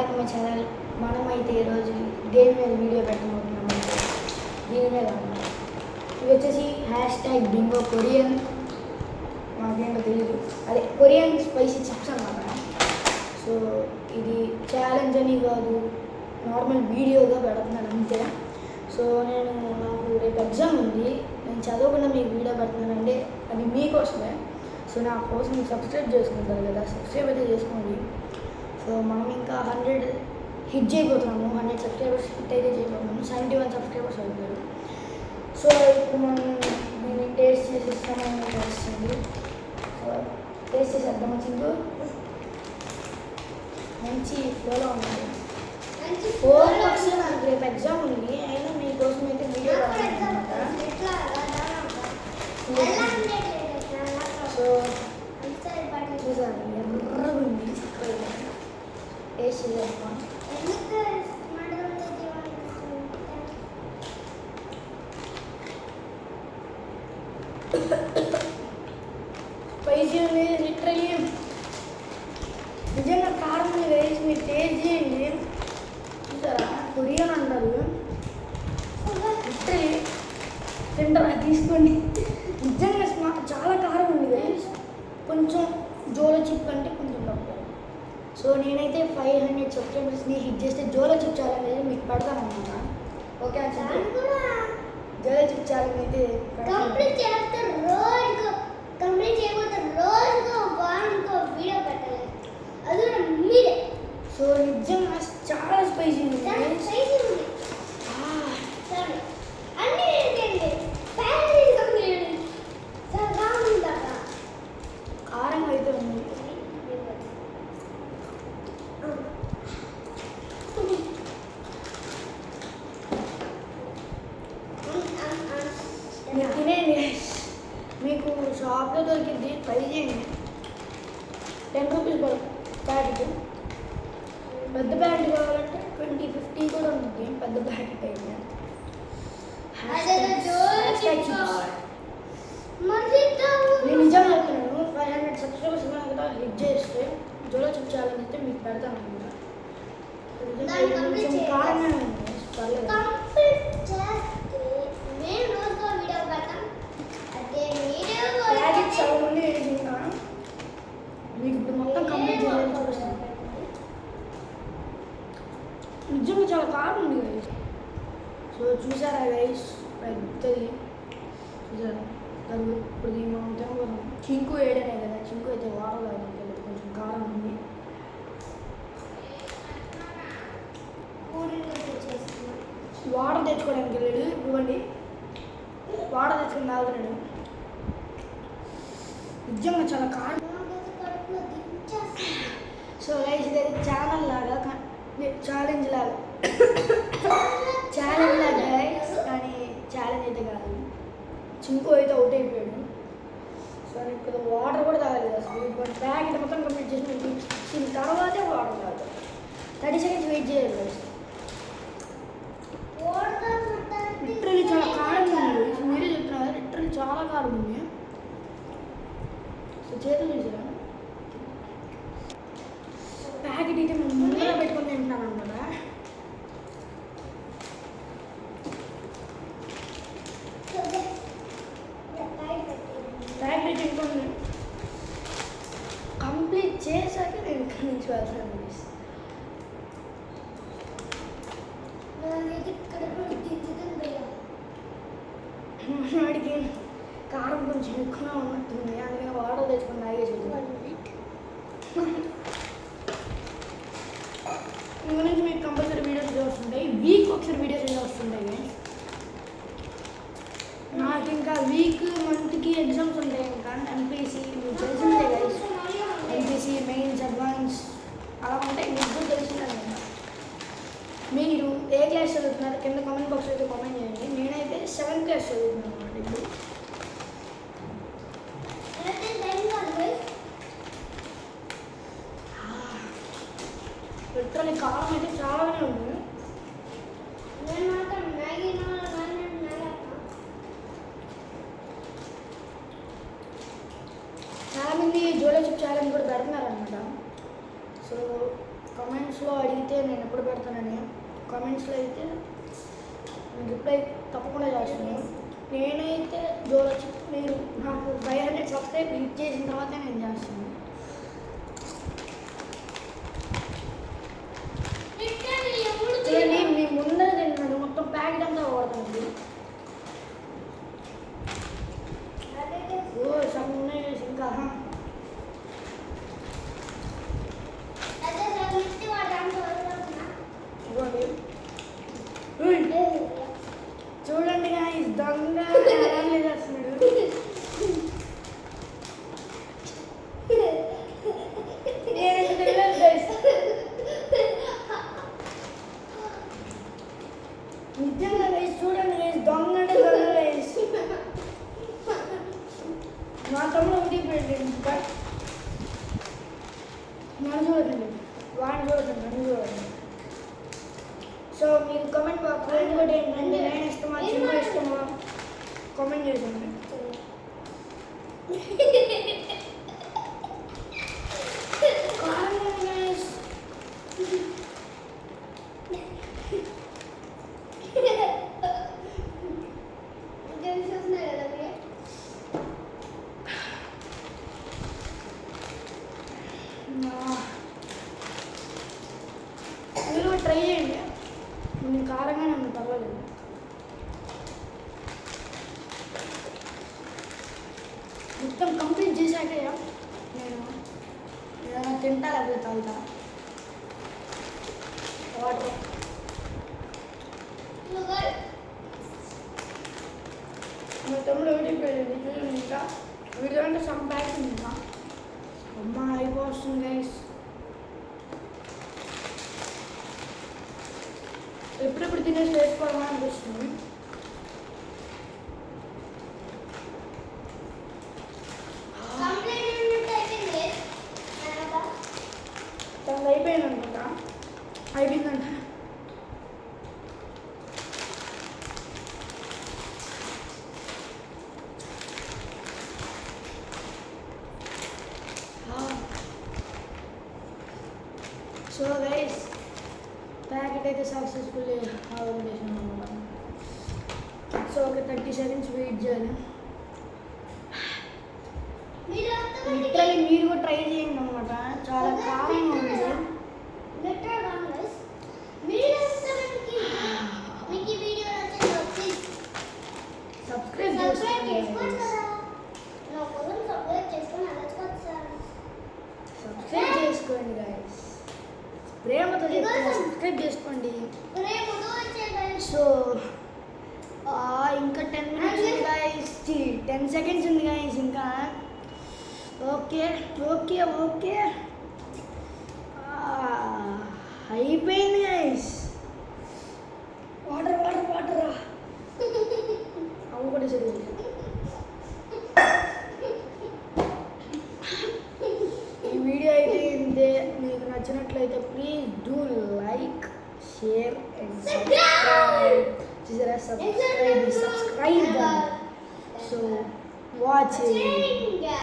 Back my channel. మనమైతే ఈరోజు దేని మీద వీడియో పెట్టబోతున్నామంటే దీని మీద ఇది వచ్చేసి #bingo కొరియన్. మాకేంటో తెలియదు, అదే కొరియన్ స్పైసీ చిప్స్ అన్నమాట. సో ఇది ఛాలెంజ్ అని కాదు, నార్మల్ వీడియోగా పెడుతున్నాను అంతే. సో నాకు రేపు ఎగ్జామ్ ఉంది, నేను చదవకుండా మీకు వీడియో పెడుతున్నానంటే అది మీకోసమే. సో నా కోసం సబ్స్క్రైబ్ చేసుకుంటారు కదా, సబ్స్క్రైబ్ అయితే చేసుకోండి. సో మనం ఇంకా 100 హిట్ చేయబోతున్నాము, 100 సబ్స్క్రైబర్స్ హిట్ అయితే చేయబోతున్నాము. 71 సబ్స్క్రైబర్స్ అయిపోయారు. సో ఇప్పుడు మనం దీన్ని టేస్ట్ చేసేస్తామని తెలుస్తుంది. సో టేస్ట్ చేసేద్దాం. చింటూ మంచి ఫ్లోలో ఉన్నాయి. 4 మార్క్స్ నాకు రేపు ఎగ్జామ్ ఉంది, అయినా మీకోసం అయితే వీడియో పెడుతున్నాను. సో చూసాను ఎర్రగా ఉంది, టేస్ట్ చేద్దాం. స్పైసీ ఉంది, లిటరలీ నిజంగా కారం వేసి మీరు టేస్ట్ చేయండి. చూసారా, కొరియన్ అంటారు, లిటరలీ తింటారా తీసుకోండి. నిజంగా చాలా కారం ఉంది గైస్, కొంచెం జోలో చిప్ అంటే కొంచెం తక్కువ. సో నేనైతే 500 సబ్స్క్రైబర్స్ని హిట్ చేస్తే జోలో చిప్ ఛాలెంజ్ అయితే మీకు పెడతాను అన్నమాట. ఓకే అంటే జోలో చిప్ ఛాలెంజ్ అయితే కంప్లీట్ చేయకపోతే రోజుకో వారానికో వీడియో పెట్టాలి, అది కూడా మీరే. సో నిజంగా చాలా స్పైసీ ఉంది. అన్నీ ఏంటండి కారం అయితే ఉంది. మీరు తినేయండి, మీకు షాప్లో దొరికింది, ట్రై చేయండి. 10 రూపీస్ ప్యాకెట్. పెద్ద ప్యాకెట్ కావాలంటే 20-50 కూడా ఉంటుంది, పెద్ద ప్యాకెట్ అయితే. నేను నిజంగా చెప్తున్నాను, 500 సబ్స్క్రైబర్స్ కూడా హిట్ చేస్తే జోలో చిప్ ఛాలెంజ్ అయితే మీకు పెడతాను అనమాట. కొంచెం కారంగానే ఉంది, పర్లేదు. ప్యాకెట్ చాలా మంది వేసుకుంటాను, మీకు ఇప్పుడు మొత్తం కంప్లీట్ చేయాలని చూపిస్తాను. నిజంగా చాలా కారం ఉంది గైస్. సో చూసారా గైస్, పెద్దది చూసారా. ఇప్పుడు దీన్ని మనం తినకూడదు. చింకు వేయడమే కదా, చింకు అయితే వాడలేదు, కొంచెం కారం ఉంది. వాటర్ తెచ్చుకోవడానికి వెళ్ళాడు, ఇవ్వండి వాటర్ తెచ్చుకొని తాగుతున్నాడు. నిజంగా చాలా కారం. సో గైస్ ఇదైతే ఛానల్ లాగా ఛాలెంజ్ లాగా గైస్, కానీ ఛాలెంజ్ అయితే కాదు. చింకు అయితే అవుట్ అయిపోయాడు. సో ఇక్కడ వాటర్ కూడా తాగలేదు అసలు. ఇప్పుడు ప్యాకెట్ మొత్తం కంప్లీట్ చేసి దీని తర్వాతే వాటర్ తాగుతాం. 30 సెకండ్స్ వెయిట్ చేయాలి గైస్. లిటరలీ చాలా కారం ఉంది, మీరే చెప్తున్నారు, లిటరలీ చాలా కారం ఉంది. సో చేతులు చూసారా, ప్యాకెట్ అయితే మేము ముందుగా పెట్టుకొని తింటున్నాను అనమాట. ప్యాకెట్ తింటుంది కంప్లీట్ చేశాక నేను ఇక్కడి నుంచి వెళ్తాను. వాడికి కారం కొంచెం ఎక్కువగా ఉన్నట్టుంది, అందుకని వాటర్ తెచ్చుకొని తాగేసి ఇంక నుంచి మీకు కంపల్సరీ వీడియోస్ వస్తుంటాయి, వీక్ ఒకసారి వీడియోస్ వస్తుంటాయి. నాకు ఇంకా వీక్ మంత్కి ఎగ్జామ్స్ ఉంటాయి. ఇంకా ఎంపీసీ మీకు తెలిసిందే గైస్, ఎంపీసీ మెయిన్స్ అడ్వాన్స్ అలా ఉంటాయి, మీకు కూడా తెలిసిందే. మీరు ఏ క్లాస్ చదువుతున్నారు కింద కామెంట్ బాక్స్ అయితే కామెంట్ చేయండి. నేనైతే 7th క్లాస్ చదువుతున్నాను అన్నమాట. ఇప్పుడు లిటరలీ కారం అయితే చాలానే ఉంది. చాలామంది జోలో చిప్ ఛాలెంజ్ కూడా పెడుతున్నారనమాట. సో కామెంట్స్లో అడిగితే నేను ఎప్పుడు పెడతానని కామెంట్స్లో అయితే నేను రిప్లై తప్పకుండా చేస్తున్నాను. నేనైతే చూడొచ్చు, మీరు నాకు 500 సబ్స్క్రైబ్ హిట్ చేసిన తర్వాత నేను చేస్తాను. చూడండి, మీ ముందర తిన్నాను మొత్తం ప్యాకెట్ అంతా వాడుతుంది. ఓ సన్న ఇంకా ఇవ్వండి. చూడండి guys, దొంగ అలానే చేస్తున్నాడు. నేను తెలియదు guys. నిజంగా guys, చూడండి guys, దొంగ అంటే దొంగ guys. మా తమ్ముడు ఒకటి పెట్టండి, బట్ నన్ను చూడండి, వాడిని చూడండి, నన్ను చూడండి. సో మీరు కామెంట్ బాక్స్లో ఇంకోటి ఏంటంటే నేను ఇష్టమా చిన్న ఇష్టమా కామెంట్ చేయండి. మీరు ట్రై చేయండి, నేను కారంగానే ఉంది, పర్వాలేదు. మొత్తం కంప్లీట్ చేశాక నేను ఏదైనా తింటా లేకపోతే తాగుతా వాటర్. మా తమ్ముడు ఓడిపోయింది చూడండి. ఇంకా వీడియో అంటే సమ్ ప్యాక్ ఇంకా అమ్మ అయిపోతుంది గైస్. ఎప్పుడెప్పుడు తినేసి వేసుకోవాలని అనిపిస్తుంది. తనది అయిపోయింది అనుకుంటా, అయిపోయిందంట. సో గైస్, ప్యాకెట్ అయితే సక్సెస్ఫుల్లీ ఆర్డర్ చేసాను అనమాట. సో ఒక 30 సెకండ్స్ వెయిట్ చేయాలి. లిటరలీ మీరు కూడా ట్రై చేయండి అనమాట, చాలా కారంగా ఉంది. సబ్స్క్రైబ్ చేసుకోండి గైస్, ప్రేమతో సబ్స్క్రైబ్ చేసుకోండి. సో ఇంకా 10 minutes ఉంది గైస్, 10 seconds ఉంది గైస్ ఇంకా. ఓకే ఓకే ఓకే, అయిపోయింది గైస్. వాటర్ వాటర్ వాటర్ అవి కూడా సరే. ఈ వీడియో అయితే ఇంతే. మీకు నచ్చినట్లయితే please do like, share and subscribe. So watching.